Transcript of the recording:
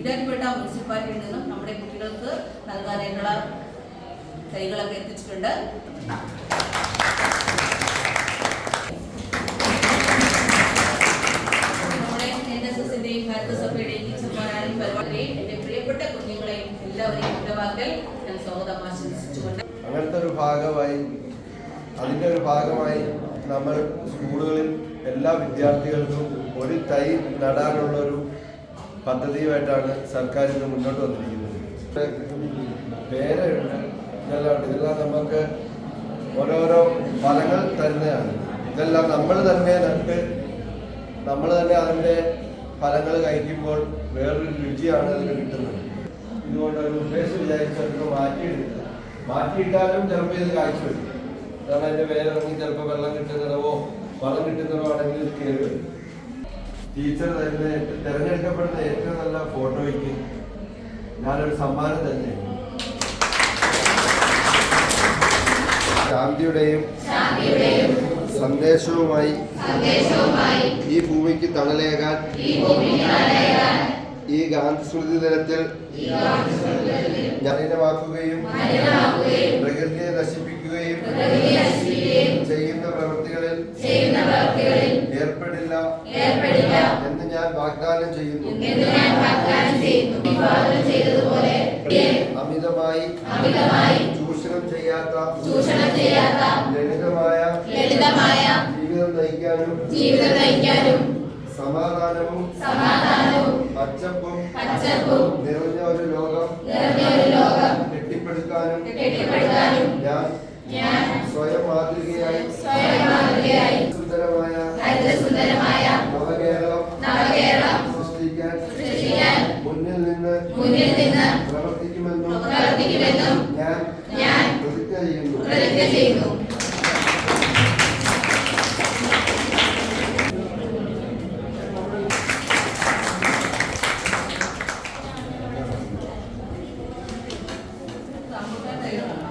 ഇരാറ്റുപേട്ട മുനിസിപ്പാലിറ്റിയിൽ നിന്നും നമ്മുടെ കുട്ടികൾക്ക് നൽകാനായിട്ടുള്ള തൈകളൊക്കെ എത്തിച്ചിട്ടുണ്ട്. നമ്മുടെ NSSന്റെയും ഭാരതസഭയുടെയും ടീച്ചർമാരായും പരിപാടിയെയും എന്റെ പ്രിയപ്പെട്ട കുഞ്ഞുങ്ങളെയും എല്ലാവരെയും ഉണ്ടവാക്കൽ ഞാൻ സ്വാഗതം ആശംസിച്ചുകൊണ്ട് അങ്ങനത്തെ ഒരു ഭാഗമായി നമ്മൾ സ്കൂളുകളിൽ എല്ലാ വിദ്യാർത്ഥികൾക്കും ഒരു തൈ നടാനുള്ളൊരു പദ്ധതിയുമായിട്ടാണ് സർക്കാർ ഇന്ന് മുന്നോട്ട് വന്നിരിക്കുന്നത്. പേരുണ്ട്, ഇതെല്ലാം നമുക്ക് ഓരോരോ ഫലങ്ങൾ തരുന്നതാണ്. ഇതെല്ലാം നമ്മൾ തന്നെ നട്ട് നമ്മൾ തന്നെ അതിൻ്റെ ഫലങ്ങൾ കഴിക്കുമ്പോൾ വേറൊരു രുചിയാണ് അതിന് കിട്ടുന്നത്. ഇതുകൊണ്ടൊരു ഉദ്ദേശം വിചാരിച്ചവർക്ക് മാറ്റിയിട്ടാലും ചിലപ്പോൾ ഇത് കാഴ്ച വരും. കാരണം അതിൻ്റെ വേരിറങ്ങി ചിലപ്പോൾ വെള്ളം കിട്ടുന്നിടവോ വളം കിട്ടുന്നിടവോ ആണെങ്കിൽ ഇത് കയറി വരും. ടീച്ചർ തന്നെ തിരഞ്ഞെടുക്കപ്പെടുന്ന ഏറ്റവും നല്ല ഫോട്ടോയ്ക്ക് ഞാനൊരു സമ്മാനം തന്നെ ശാന്തിയുടെയും സന്ദേശവുമായി ഈ ഭൂമിക്ക് തണലേകാൻ ഈ ഗാന്ധി സ്മൃതി ദിനത്തിൽ മലിനമാക്കുകയും പ്രകൃതിയെ നശിപ്പിക്കുകയും ചെയ്യുന്ന പ്രവൃത്തികളിൽ ഏർപ്പെടില്ല എന്ന് ഞാൻ വാഗ്ദാനം ചെയ്യുന്നു. അമിതമായി ചൂഷണം ചെയ്യാത്ത ലളിതമായ ജീവിതം നയിക്കാനും സമാധാനവും പച്ചപ്പും നിറഞ്ഞ ഒരു ലോകം കെട്ടിപ്പടുക്കാനും ഞാൻ സ്വയം മാതൃകയായി സുന്ദരമായ നവകേരളം സൃഷ്ടിക്കാൻ മുന്നിൽ നിന്ന് പ്രവർത്തിക്കുമെന്നും ഞാൻ പ്രതിജ്ഞ ചെയ്യുന്നു. Terima kasih.